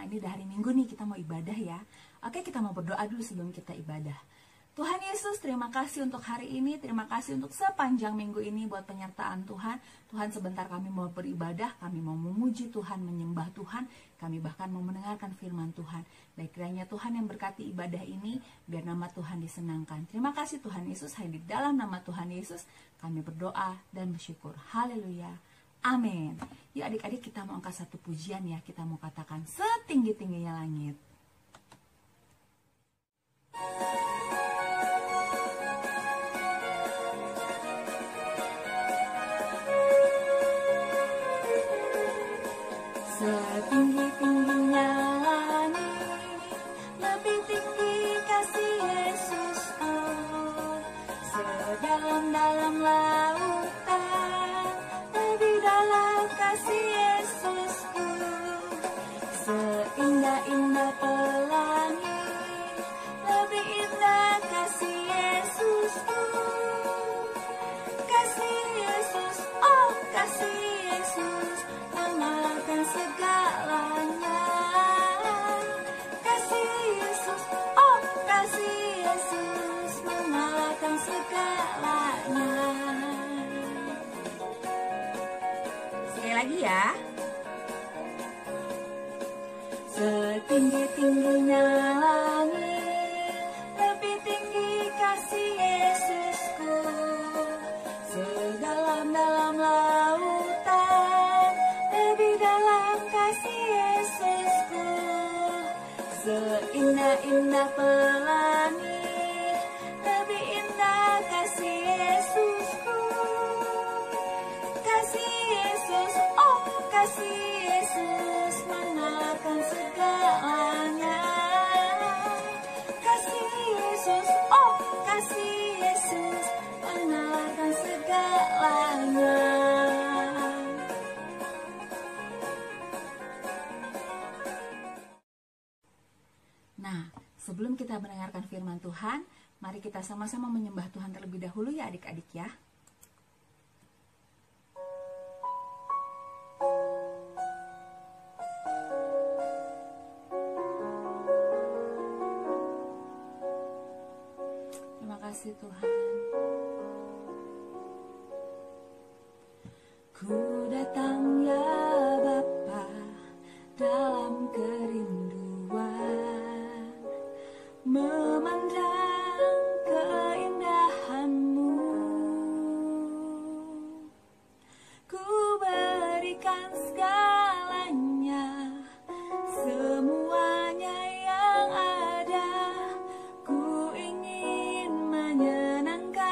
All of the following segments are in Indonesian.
Ini udah hari Minggu nih, kita mau ibadah ya. Oke, kita mau berdoa dulu sebelum kita ibadah. Tuhan Yesus, terima kasih untuk hari ini, terima kasih untuk sepanjang minggu ini buat penyertaan Tuhan. Tuhan, sebentar kami mau beribadah, kami mau memuji Tuhan, menyembah Tuhan, kami bahkan mau mendengarkan firman Tuhan. Baik, kiranya Tuhan yang berkati ibadah ini, biar nama Tuhan disenangkan. Terima kasih Tuhan Yesus, hanya di dalam nama Tuhan Yesus, kami berdoa dan bersyukur. Haleluya. Amin. Yuk adik-adik, kita mau angkat satu pujian ya, kita mau katakan setinggi-tingginya langit. Setinggi-tingginya langit, lebih tinggi kasih Yesusku. Sedalam-dalam lautan, lebih dalam kasih Yesusku. Seindah-indah pelangi, lebih indah kasih Yesusku. Kasih Yesus, oh kasih Yesus, mengalahkan segalanya. Kasih Yesus, oh kasih Yesus, mengalahkan segalanya. Sekali lagi ya. Setinggi-tingginya langit, lebih tinggi kasih Yesusku. Sedalam-dalam lautan, lebih dalam kasih Yesusku. Seindah-indah pelangi, lebih indah kasih Yesusku. Kasih Yesus, oh kasih Yesus, mengalahkan segalanya. Kasih Yesus, oh kasih Yesus, mengalahkan segalanya. Nah, sebelum kita mendengarkan firman Tuhan, mari kita sama-sama menyembah Tuhan terlebih dahulu ya adik-adik ya. Terima kasih Tuhan. Ku datang ya Bapa dalam kerinduan, memandang keindahan-Mu. Ku berikan segalanya, semuanya yang ada. Ku ingin menyenangkan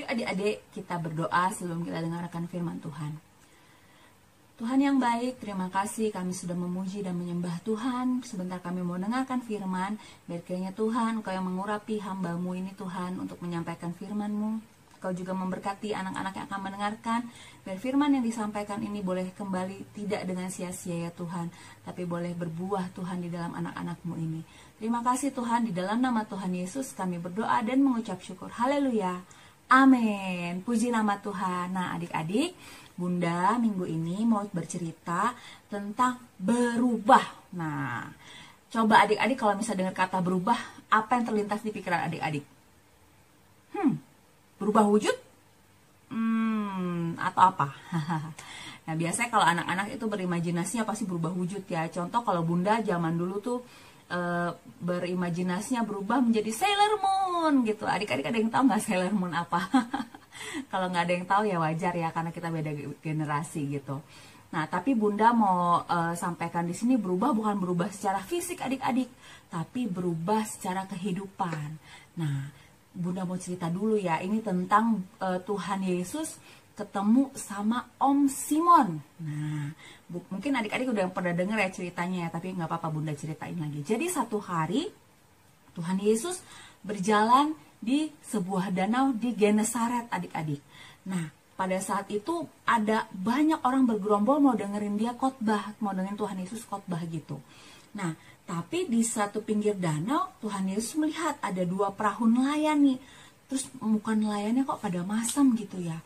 Yuk adik-adik, kita berdoa sebelum kita dengarkan firman Tuhan. Tuhan yang baik, terima kasih kami sudah memuji dan menyembah Tuhan. Sebentar kami mau dengarkan firman. Biar kiranya Tuhan, Kau yang mengurapi hamba-Mu ini Tuhan untuk menyampaikan firman-Mu. Kau juga memberkati anak-anak yang akan mendengarkan. Biar firman yang disampaikan ini boleh kembali tidak dengan sia-sia ya Tuhan. Tapi boleh berbuah Tuhan di dalam anak-anak-Mu ini. Terima kasih Tuhan, di dalam nama Tuhan Yesus kami berdoa dan mengucap syukur. Haleluya. Amin. Puji nama Tuhan. Nah adik-adik, Bunda minggu ini mau bercerita tentang berubah. Nah, coba adik-adik kalau misalnya dengar kata berubah, apa yang terlintas di pikiran adik-adik? Berubah wujud? Atau apa? Nah, biasanya kalau anak-anak itu berimajinasinya pasti berubah wujud ya. Contoh kalau Bunda zaman dulu tuh berimajinasinya berubah menjadi Sailor Moon gitu. Adik-adik ada yang tahu nggak Sailor Moon apa? Kalau nggak ada yang tahu ya wajar ya, karena kita beda generasi gitu. Nah, tapi Bunda mau sampaikan di sini berubah bukan berubah secara fisik adik-adik, tapi berubah secara kehidupan. Nah, Bunda mau cerita dulu ya, ini tentang Tuhan Yesus ketemu sama Om Simon. Nah, mungkin adik-adik udah pernah dengar ya ceritanya ya, tapi nggak apa-apa Bunda ceritain lagi. Jadi satu hari Tuhan Yesus berjalan di sebuah danau di Genesaret adik-adik. Nah, pada saat itu ada banyak orang bergerombol mau dengerin dia khotbah, mau dengerin Tuhan Yesus khotbah gitu. Nah, tapi di satu pinggir danau Tuhan Yesus melihat ada 2 perahu nelayan nih. Terus muka nelayannya kok pada masam gitu ya.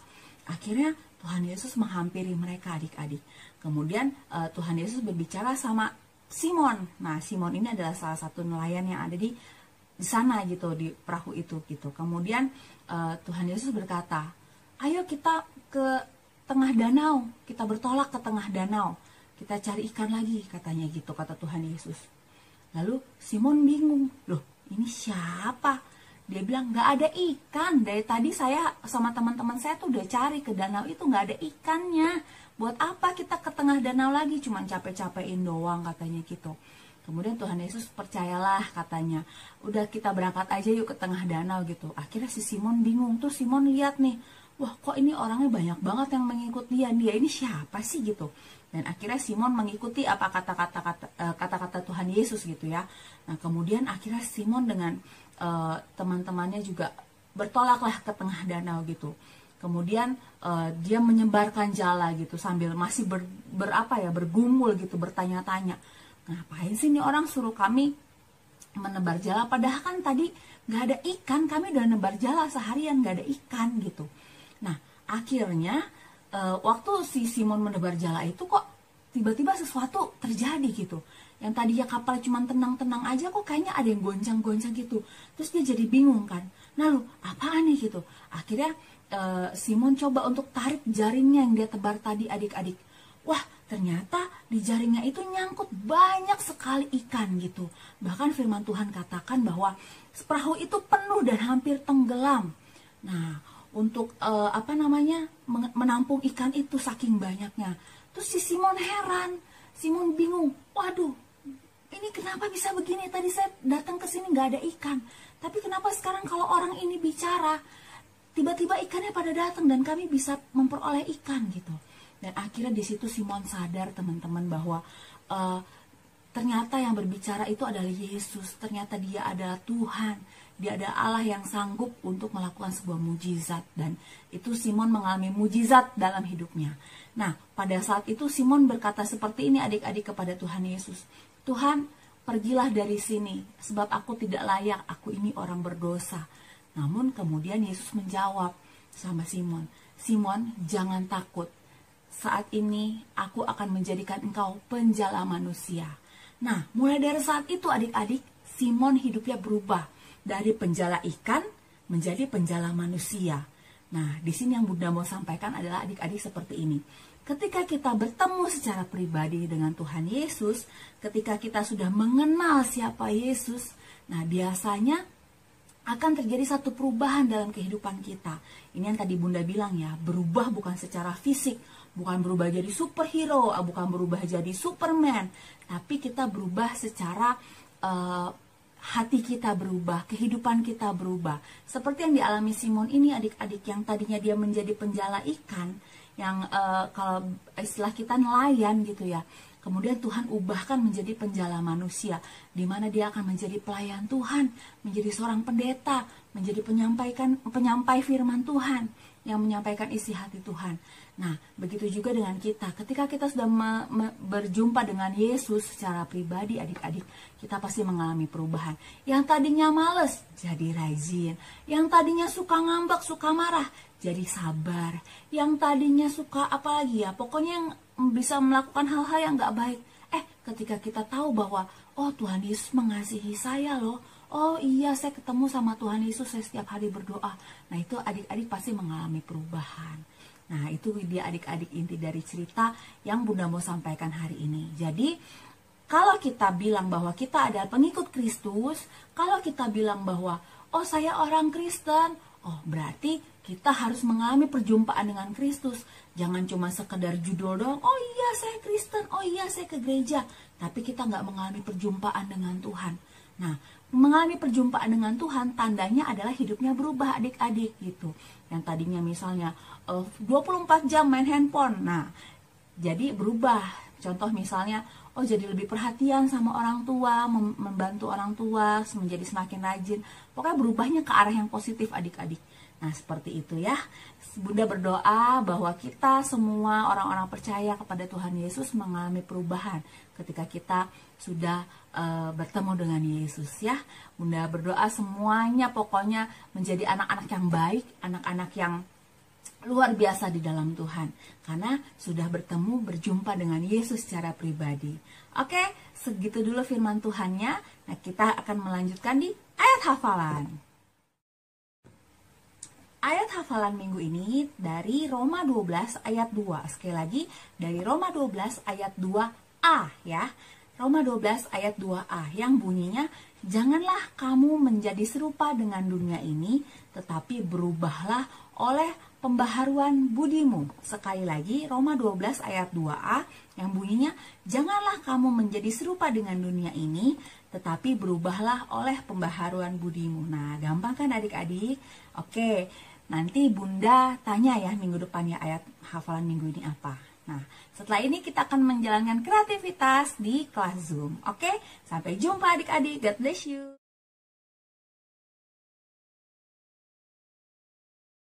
Akhirnya Tuhan Yesus menghampiri mereka adik-adik. Kemudian Tuhan Yesus berbicara sama Simon. Nah, Simon ini adalah salah satu nelayan yang ada di sana gitu, di perahu itu gitu. Kemudian Tuhan Yesus berkata, ayo kita ke tengah danau, kita bertolak ke tengah danau, kita cari ikan lagi katanya gitu, kata Tuhan Yesus. Lalu Simon bingung, loh ini siapa? Dia bilang nggak ada ikan, dari tadi saya sama teman-teman saya tuh udah cari ke danau itu nggak ada ikannya. Buat apa kita ke tengah danau lagi, cuman capek-capekin doang katanya gitu. Kemudian Tuhan Yesus percayalah katanya, udah kita berangkat aja yuk ke tengah danau gitu. Akhirnya si Simon bingung, tuh Simon lihat nih, wah kok ini orangnya banyak banget yang mengikuti dia ini siapa sih gitu. Dan akhirnya Simon mengikuti apa kata-kata Tuhan Yesus gitu ya. Nah kemudian akhirnya Simon dengan teman-temannya juga bertolaklah ke tengah danau gitu. Kemudian dia menyebarkan jala gitu sambil masih bergumul gitu, bertanya-tanya. Ngapain sih nih orang suruh kami menebar jala, padahal kan tadi nggak ada ikan, kami udah nebar jala seharian nggak ada ikan gitu. Nah akhirnya waktu si Simon menebar jala itu kok tiba-tiba sesuatu terjadi gitu. Yang tadinya kapal cuma tenang-tenang aja kok kayaknya ada yang goncang-goncang gitu. Terus dia jadi bingung kan. Nah lu apaan nih gitu. Akhirnya Simon coba untuk tarik jaringnya yang dia tebar tadi adik-adik. Wah ternyata di jaringnya itu nyangkut banyak sekali ikan gitu. Bahkan firman Tuhan katakan bahwa perahu itu penuh dan hampir tenggelam. Nah untuk menampung ikan itu saking banyaknya. Terus si Simon heran. Simon bingung. Waduh, ini kenapa bisa begini? Tadi saya datang ke sini nggak ada ikan. Tapi kenapa sekarang kalau orang ini bicara, tiba-tiba ikannya pada datang dan kami bisa memperoleh ikan gitu. Dan akhirnya di situ Simon sadar teman-teman bahwa ternyata yang berbicara itu adalah Yesus. Ternyata dia adalah Tuhan. Dia adalah Allah yang sanggup untuk melakukan sebuah mujizat. Dan itu Simon mengalami mujizat dalam hidupnya. Nah, pada saat itu Simon berkata seperti ini adik-adik kepada Tuhan Yesus. Tuhan, pergilah dari sini, sebab aku tidak layak, aku ini orang berdosa. Namun kemudian Yesus menjawab sama Simon, Simon, jangan takut. Saat ini aku akan menjadikan engkau penjala manusia. Nah, mulai dari saat itu adik-adik, Simon hidupnya berubah dari penjala ikan menjadi penjala manusia. Nah, di sini yang Bunda mau sampaikan adalah adik-adik seperti ini. Ketika kita bertemu secara pribadi dengan Tuhan Yesus, ketika kita sudah mengenal siapa Yesus, nah biasanya akan terjadi satu perubahan dalam kehidupan kita. Ini yang tadi Bunda bilang ya, berubah bukan secara fisik, bukan berubah jadi superhero, bukan berubah jadi Superman, tapi kita berubah secara hati kita berubah, kehidupan kita berubah. Seperti yang dialami Simon ini adik-adik, yang tadinya dia menjadi penjala ikan, yang kalau istilah kita nelayan gitu ya. Kemudian Tuhan ubahkan menjadi penjala manusia, di mana dia akan menjadi pelayan Tuhan, menjadi seorang pendeta, menjadi penyampai firman Tuhan, yang menyampaikan isi hati Tuhan. Nah, begitu juga dengan kita. Ketika kita sudah berjumpa dengan Yesus secara pribadi, adik-adik, kita pasti mengalami perubahan. Yang tadinya males, jadi rajin. Yang tadinya suka ngambek, suka marah, jadi sabar. Yang tadinya suka apalagi ya, pokoknya yang bisa melakukan hal-hal yang gak baik. Ketika kita tahu bahwa, oh Tuhan Yesus mengasihi saya loh. Oh iya, saya ketemu sama Tuhan Yesus, saya setiap hari berdoa. Nah, itu adik-adik pasti mengalami perubahan. Nah, itu dia adik-adik inti dari cerita yang Bunda mau sampaikan hari ini. Jadi, kalau kita bilang bahwa kita adalah pengikut Kristus, kalau kita bilang bahwa, oh saya orang Kristen, oh berarti kita harus mengalami perjumpaan dengan Kristus. Jangan cuma sekedar judul doang, oh iya saya Kristen, oh iya saya ke gereja. Tapi kita nggak mengalami perjumpaan dengan Tuhan. Nah, mengalami perjumpaan dengan Tuhan tandanya adalah hidupnya berubah adik-adik gitu. Yang tadinya misalnya 24 jam main handphone. Nah, jadi berubah. Contoh misalnya, oh jadi lebih perhatian sama orang tua, membantu orang tua, menjadi semakin rajin. Pokoknya berubahnya ke arah yang positif adik-adik. Nah, seperti itu ya. Bunda berdoa bahwa kita semua orang-orang percaya kepada Tuhan Yesus mengalami perubahan ketika kita sudah bertemu dengan Yesus ya. Bunda berdoa semuanya pokoknya menjadi anak-anak yang baik, anak-anak yang luar biasa di dalam Tuhan. Karena sudah berjumpa dengan Yesus secara pribadi. Oke, segitu dulu firman Tuhannya. Nah, kita akan melanjutkan di ayat hafalan. Ayat hafalan minggu ini dari Roma 12 ayat 2. Sekali lagi, dari Roma 12 ayat 2a ya. Roma 12 ayat 2a yang bunyinya, janganlah kamu menjadi serupa dengan dunia ini, tetapi berubahlah oleh pembaharuan budimu. Sekali lagi, Roma 12 ayat 2a yang bunyinya, janganlah kamu menjadi serupa dengan dunia ini, tetapi berubahlah oleh pembaharuan budimu. Nah, gampang kan adik-adik? Oke, nanti Bunda tanya ya minggu depannya ayat hafalan minggu ini apa. Nah, setelah ini kita akan menjalankan kreativitas di kelas Zoom. Oke, sampai jumpa adik-adik. God bless you.